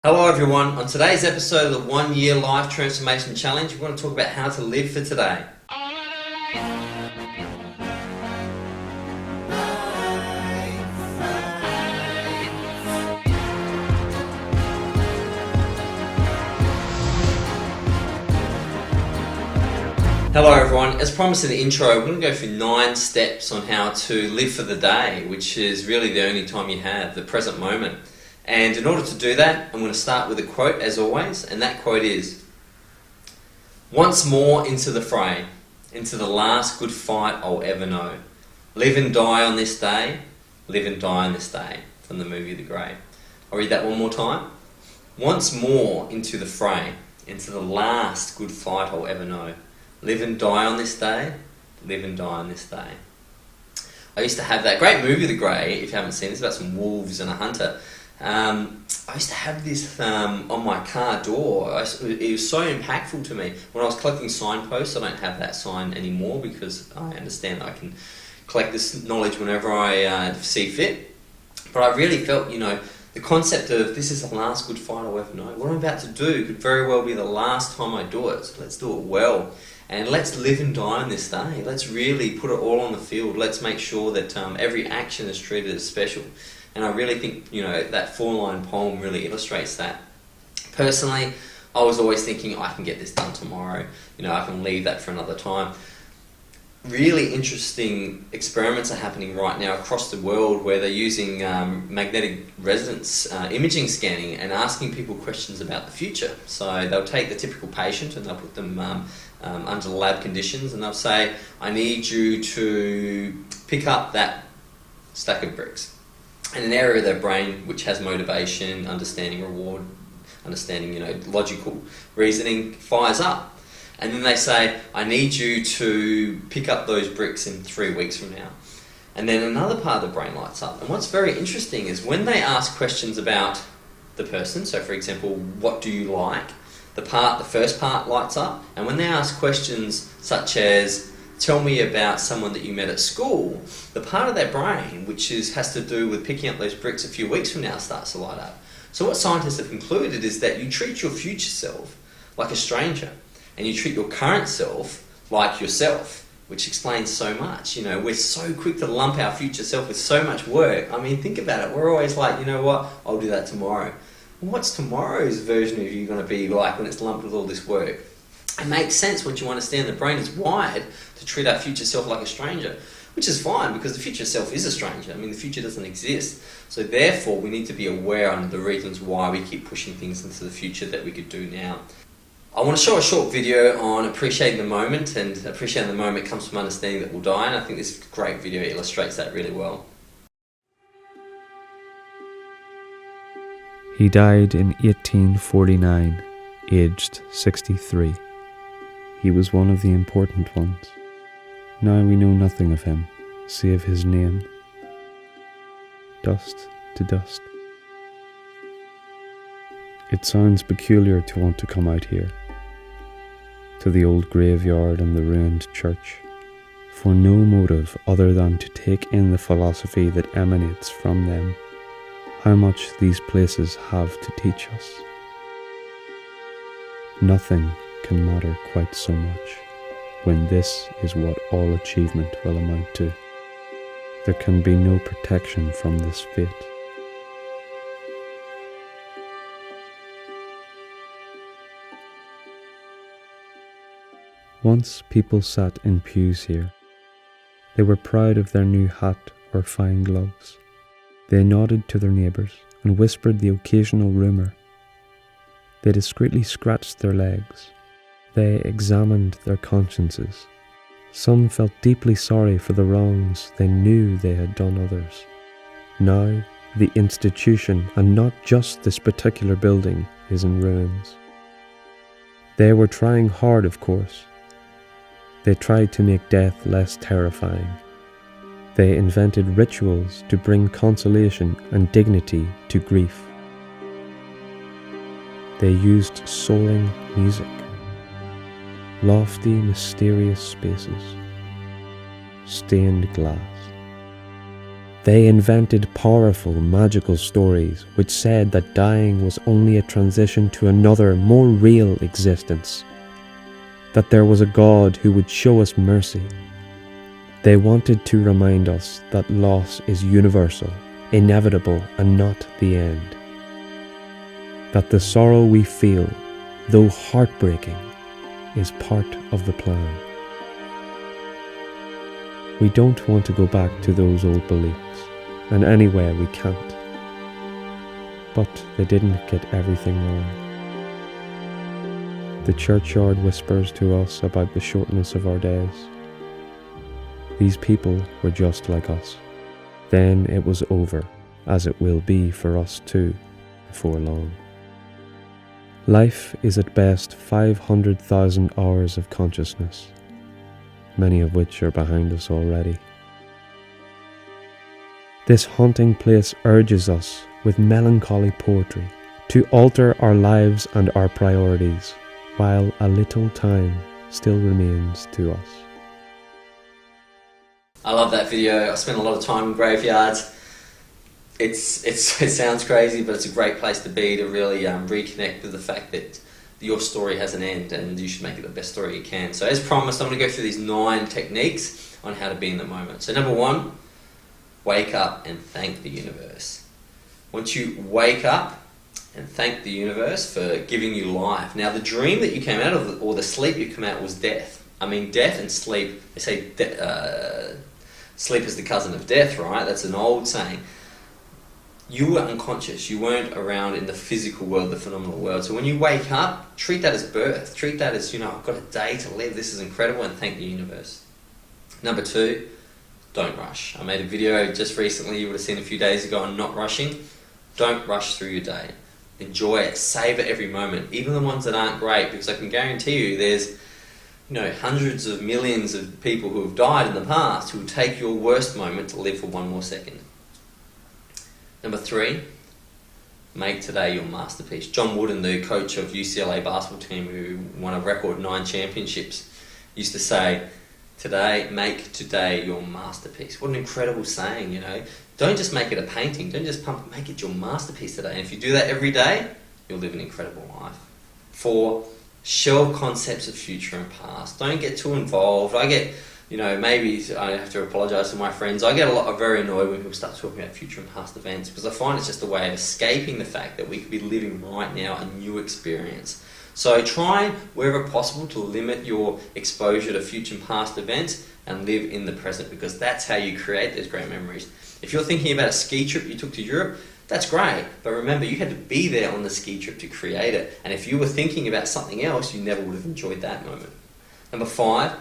Hello everyone, on today's episode of the 1 Year Life Transformation Challenge, we want to talk about how to live for today. Hello everyone, as promised in the intro, we're going to go through 9 steps on how to live for the day, which is really the only time you have, the present moment. And in order to do that, I'm going to start with a quote as always, and that quote is, "Once more into the fray, into the last good fight I'll ever know. Live and die on this day, live and die on this day," from the movie The Grey. I'll read that one more time. "Once more into the fray, into the last good fight I'll ever know. Live and die on this day, live and die on this day." I used to have that great movie The Grey, if you haven't seen it, it's about some wolves and a hunter. I used to have this on my car door. It was so impactful to me. When I was collecting signposts, I don't have that sign anymore because I understand I can collect this knowledge whenever I see fit. But I really felt, the concept of this is the last good fight I'll ever know. What I'm about to do could very well be the last time I do it. So let's do it well. And let's live and die on this day. Let's really put it all on the field. Let's make sure that every action is treated as special. And I really think, that 4-line poem really illustrates that. Personally, I was always thinking, I can get this done tomorrow. I can leave that for another time. Really interesting experiments are happening right now across the world where they're using magnetic resonance imaging scanning and asking people questions about the future. So they'll take the typical patient and they'll put them under the lab conditions and they'll say, "I need you to pick up that stack of bricks." And an area of their brain which has motivation, understanding reward, understanding, logical reasoning fires up. And then they say, "I need you to pick up those bricks in 3 weeks from now." And then another part of the brain lights up. And what's very interesting is when they ask questions about the person, so for example, what do you like? The first part lights up. And when they ask questions such as, tell me about someone that you met at school, the part of their brain which has to do with picking up those bricks a few weeks from now starts to light up. So what scientists have concluded is that you treat your future self like a stranger and you treat your current self like yourself, which explains so much. We're so quick to lump our future self with so much work. I mean, think about it. We're always like, I'll do that tomorrow. Well, what's tomorrow's version of you going to be like when it's lumped with all this work? It makes sense once you understand the brain is wired to treat our future self like a stranger, which is fine because the future self is a stranger. I mean, the future doesn't exist. So therefore, we need to be aware of the reasons why we keep pushing things into the future that we could do now. I want to show a short video on appreciating the moment, and appreciating the moment comes from understanding that we'll die, and I think this great video illustrates that really well. He died in 1849, aged 63. He was one of the important ones. Now we know nothing of him, save his name. Dust to dust. It sounds peculiar to want to come out here, to the old graveyard and the ruined church, for no motive other than to take in the philosophy that emanates from them, how much these places have to teach us. Nothing can matter quite so much when this is what all achievement will amount to. There can be no protection from this fate. Once people sat in pews here. They were proud of their new hat or fine gloves. They nodded to their neighbours and whispered the occasional rumour. They discreetly scratched their legs. They examined their consciences. Some felt deeply sorry for the wrongs they knew they had done others. Now, the institution, and not just this particular building, is in ruins. They were trying hard, of course. They tried to make death less terrifying. They invented rituals to bring consolation and dignity to grief. They used soaring music, lofty, mysterious spaces, stained glass, They invented powerful, magical stories which said that dying was only a transition to another, more real existence, that there was a God who would show us mercy. They wanted to remind us that loss is universal, inevitable, and not the end. That the sorrow we feel, though heartbreaking, is part of the plan. We don't want to go back to those old beliefs, and anyway we can't. But they didn't get everything wrong. The churchyard whispers to us about the shortness of our days. These people were just like us. Then it was over, as it will be for us too, before long. Life is at best 500,000 hours of consciousness, many of which are behind us already. This haunting place urges us with melancholy poetry to alter our lives and our priorities, while a little time still remains to us. I love that video. I spent a lot of time in graveyards. It sounds crazy, but it's a great place to be, to really reconnect with the fact that your story has an end and you should make it the best story you can. So as promised, I'm going to go through these 9 techniques on how to be in the moment. So number 1, wake up and thank the universe. Once you wake up and thank the universe for giving you life. Now the dream that you came out of, or the sleep you come out, was death. I mean, death and sleep, they say sleep is the cousin of death, right? That's an old saying. You were unconscious. You weren't around in the physical world, the phenomenal world. So when you wake up, treat that as birth. Treat that as, I've got a day to live. This is incredible, and thank the universe. Number 2, don't rush. I made a video just recently, you would have seen a few days ago, on not rushing. Don't rush through your day. Enjoy it. Savor every moment, even the ones that aren't great, because I can guarantee you there's hundreds of millions of people who have died in the past who will take your worst moment to live for one more second. Number 3, make today your masterpiece. John Wooden, the coach of UCLA basketball team who won a record 9 championships, used to say, make today your masterpiece. What an incredible saying, Don't just make it a painting, don't just make it your masterpiece today. And if you do that every day, you'll live an incredible life. 4, shelve concepts of future and past. Don't get too involved. I get, maybe I have to apologise to my friends. I get very annoyed when people start talking about future and past events, because I find it's just a way of escaping the fact that we could be living right now a new experience. So try, wherever possible, to limit your exposure to future and past events and live in the present, because that's how you create those great memories. If you're thinking about a ski trip you took to Europe, that's great, but remember, you had to be there on the ski trip to create it. And if you were thinking about something else, you never would have enjoyed that moment. Number 5,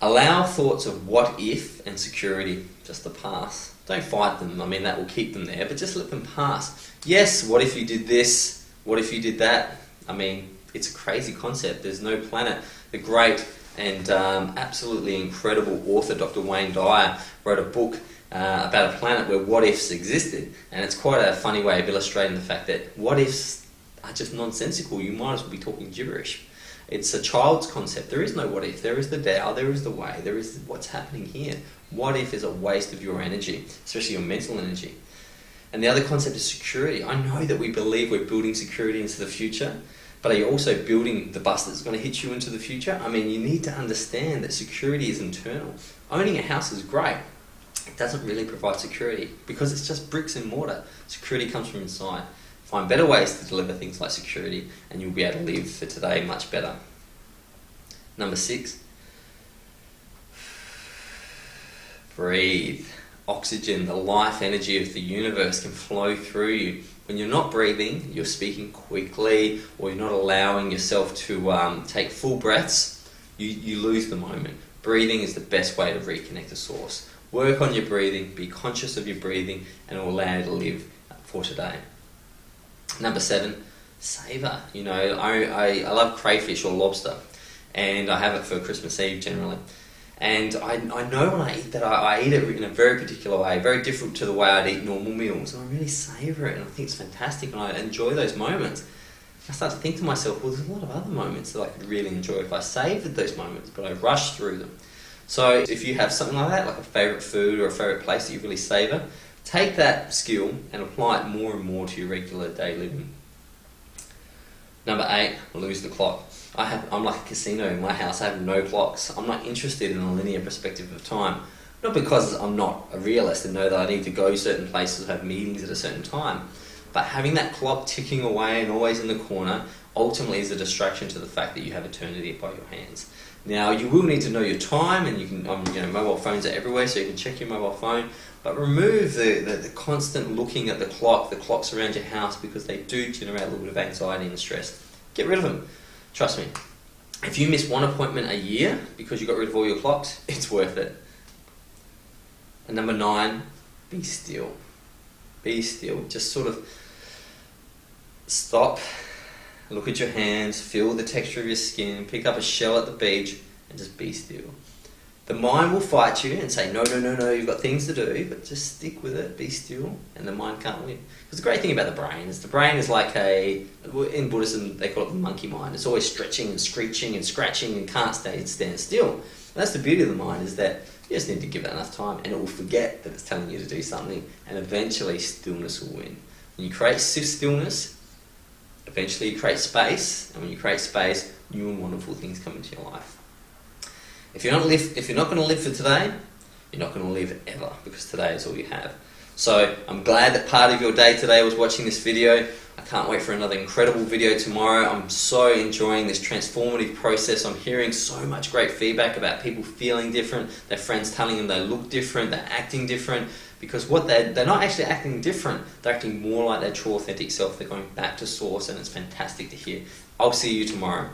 allow thoughts of what if and security just to pass. Don't fight them. I mean, that will keep them there, but just let them pass. Yes, what if you did this? What if you did that? I mean, it's a crazy concept. There's no planet. The great and absolutely incredible author, Dr. Wayne Dyer, wrote a book about a planet where what ifs existed, and it's quite a funny way of illustrating the fact that what ifs are just nonsensical. You might as well be talking gibberish. It's a child's concept. There is no what if. There is the Tao, there is the way, there is what's happening here. What if is a waste of your energy, especially your mental energy. And the other concept is security. I know that we believe we're building security into the future, but are you also building the bus that's going to hit you into the future? I mean, you need to understand that security is internal. Owning a house is great. It doesn't really provide security because it's just bricks and mortar. Security comes from inside. Find better ways to deliver things like security, and you'll be able to live for today much better. Number 6, breathe. Oxygen, the life energy of the universe, can flow through you. When you're not breathing, you're speaking quickly, or you're not allowing yourself to take full breaths, you lose the moment. Breathing is the best way to reconnect to source. Work on your breathing, be conscious of your breathing, and it will allow you to live for today. Number 7, savour. I love crayfish or lobster, and I have it for Christmas Eve generally. And I know when I eat that, I eat it in a very particular way, very different to the way I'd eat normal meals. And I really savour it, and I think it's fantastic, and I enjoy those moments. I start to think to myself, well, there's a lot of other moments that I could really enjoy if I savoured those moments, but I rushed through them. So if you have something like that, like a favourite food or a favourite place that you really savour, Take that skill and apply it more and more to your regular day living. Number 8, lose the clock. I'm like a casino in my house. I have no clocks. I'm not interested in a linear perspective of time. Not because I'm not a realist and know that I need to go certain places or have meetings at a certain time, but having that clock ticking away and always in the corner ultimately is a distraction to the fact that you have eternity by your hands. Now, you will need to know your time, and you can, mobile phones are everywhere, so you can check your mobile phone, but remove the constant looking at the clocks around your house, because they do generate a little bit of anxiety and stress. Get rid of them. Trust me. If you miss one appointment a year because you got rid of all your clocks, it's worth it. And number 9, be still. Be still. Just sort of stop, look at your hands, feel the texture of your skin, pick up a shell at the beach, and just be still. The mind will fight you and say, no, you've got things to do, but just stick with it, be still, and the mind can't win. Because the great thing about the brain is like in Buddhism, they call it the monkey mind. It's always stretching and screeching and scratching and can't stand still. And that's the beauty of the mind, is that you just need to give it enough time, and it will forget that it's telling you to do something, and eventually stillness will win. When you create stillness, eventually you create space, and when you create space, new and wonderful things come into your life. If you're not going to live for today, you're not going to live ever, because today is all you have. So I'm glad that part of your day today was watching this video. I can't wait for another incredible video tomorrow. I'm so enjoying this transformative process. I'm hearing so much great feedback about people feeling different, their friends telling them they look different, they're acting different, because they're not actually acting different, they're acting more like their true authentic self. They're going back to source, and it's fantastic to hear. I'll see you tomorrow.